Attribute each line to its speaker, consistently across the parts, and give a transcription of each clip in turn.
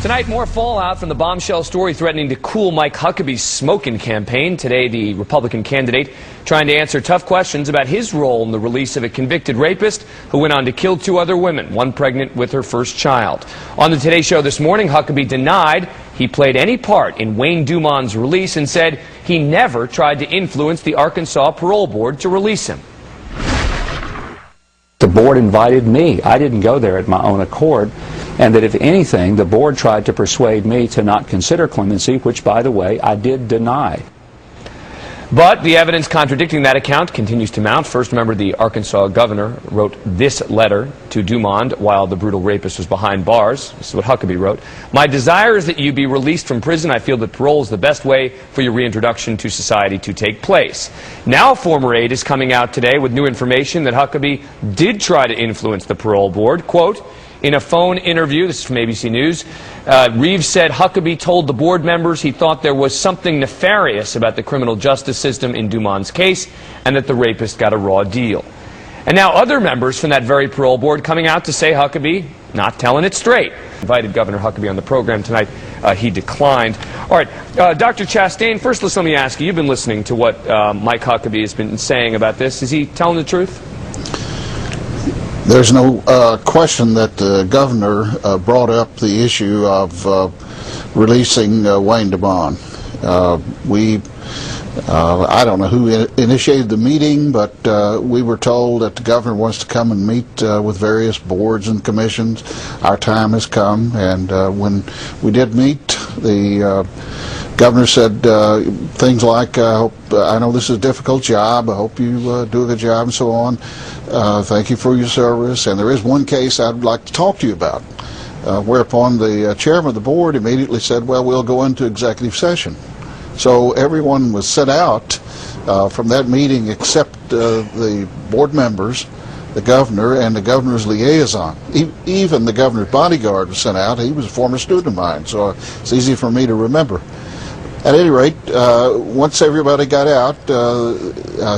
Speaker 1: Tonight, more fallout from the bombshell story threatening to cool Mike Huckabee's smoking campaign. Today, the Republican candidate trying to answer tough questions about his role in the release of a convicted rapist who went on to kill 2 other women, one pregnant with her first child. On the Today Show this morning, Huckabee denied he played any part in Wayne Dumond's release and said he never tried to influence the Arkansas Parole Board to release him.
Speaker 2: The board invited me. I didn't go there at my own accord. And that if anything, the board tried to persuade me to not consider clemency, which, by the way, I did deny.
Speaker 1: But the evidence contradicting that account continues to mount. First, remember, the Arkansas governor wrote this letter to Dumond while the brutal rapist was behind bars. This is what Huckabee wrote. "My desire is that you be released from prison. I feel that parole is the best way for your reintroduction to society to take place." Now, former aide is coming out today with new information that Huckabee did try to influence the parole board. Quote, in a phone interview, this is from ABC News, Reeves said Huckabee told the board members he thought there was something nefarious about the criminal justice system in Dumond's case and that the rapist got a raw deal. And now other members from that very parole board coming out to say Huckabee not telling it straight. Invited Governor Huckabee on the program tonight. He declined. All right, Dr. Chastain, first let me ask you, you've been listening to what Mike Huckabee has been saying about this. Is he telling the truth?
Speaker 3: There's no question that the governor brought up the issue of releasing Wayne Dumond. I don't know who initiated the meeting, but we were told that the governor wants to come and meet with various boards and commissions. Our time has come, and when we did meet, the governor said things like, I know this is a difficult job, I hope you do a good job, and so on. Thank you for your service, and there is one case I'd like to talk to you about. Whereupon the chairman of the board immediately said, well, we'll go into executive session. So everyone was sent out from that meeting except the board members, the governor, and the governor's liaison. Even the governor's bodyguard was sent out. He was a former student of mine, so it's easy for me to remember. At any rate, once everybody got out,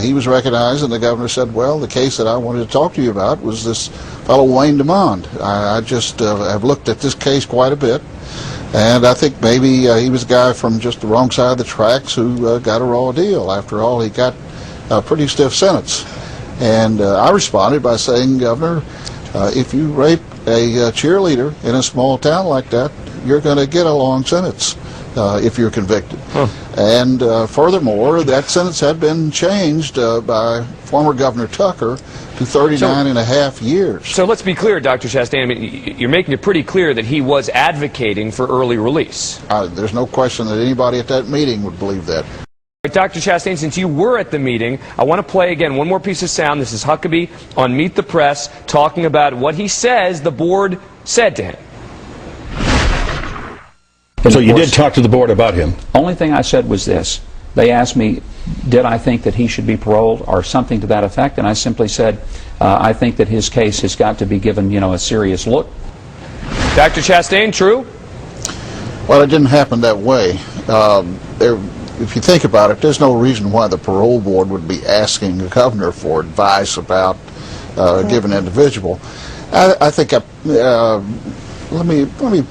Speaker 3: he was recognized, and the governor said, well, the case that I wanted to talk to you about was this fellow Wayne Dumond. I just have looked at this case quite a bit, and I think maybe he was a guy from just the wrong side of the tracks who got a raw deal. After all, he got a pretty stiff sentence. And I responded by saying, Governor, if you rape a cheerleader in a small town like that, you're going to get a long sentence. If you're convicted. And furthermore, that sentence had been changed by former Governor Tucker to 39 and a half years. So let's be clear, Dr. Chastain, I mean, you're making it pretty clear that he was advocating for early release. There's no question that anybody at that meeting would believe that. Dr. Chastain, since you were at the meeting, I want to play again one more piece of sound. This is Huckabee on Meet the Press talking about what he says the board said to him.
Speaker 4: So you did talk to the board about him?
Speaker 2: Only thing I said was this. They asked me, did I think that he should be paroled or something to that effect, and I simply said, I think that his case has got to be given, a serious look.
Speaker 1: Dr. Chastain, true?
Speaker 3: Well, it didn't happen that way. If you think about it, there's no reason why the parole board would be asking the governor for advice about a given individual. I think let me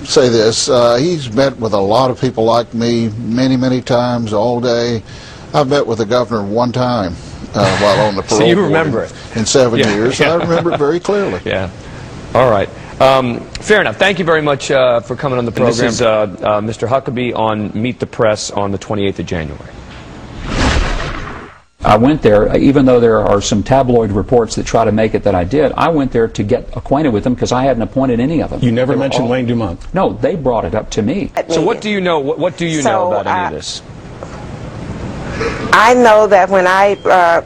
Speaker 3: say this. He's met with a lot of people like me many times all day. I've met with the governor one time while on the parole
Speaker 1: so you remember
Speaker 3: board in 7 years.
Speaker 1: Yeah.
Speaker 3: I remember it very clearly.
Speaker 1: Yeah. All right. Fair enough. Thank you very much for coming on the program. This is Mr. Huckabee on Meet the Press on the 28th of January.
Speaker 2: I went there, even though there are some tabloid reports that try to make it that I did, I went there to get acquainted with them because I hadn't appointed any of them.
Speaker 4: You never mentioned Wayne Dumond?
Speaker 2: No, they brought it up to me.
Speaker 1: So what do you know? What do you know about any of this?
Speaker 5: I know that when I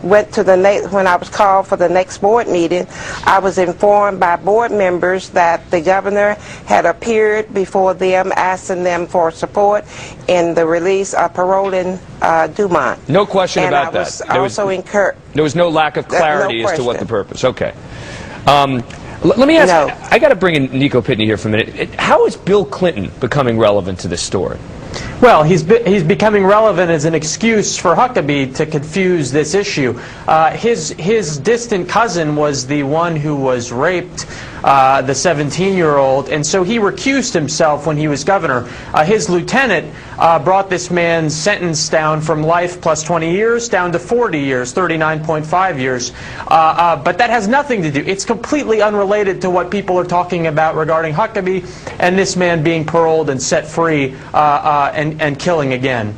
Speaker 5: went to when I was called for the next board meeting, I was informed by board members that the governor had appeared before them, asking them for support in the release of paroling Dumond.
Speaker 1: No question about that. There was no lack of clarity as to what the purpose. Okay. Let me ask. I got to bring in Nico Pitney here for a minute. How is Bill Clinton becoming relevant to this story?
Speaker 6: Well, he's becoming relevant as an excuse for Huckabee to confuse this issue. His distant cousin was the one who was raped, the 17-year-old, and so he recused himself when he was governor. His lieutenant brought this man's sentence down from life plus 20 years down to 40 years, 39.5 years. But that has nothing to do. It's completely unrelated to what people are talking about regarding Huckabee and this man being paroled and set free and killing again.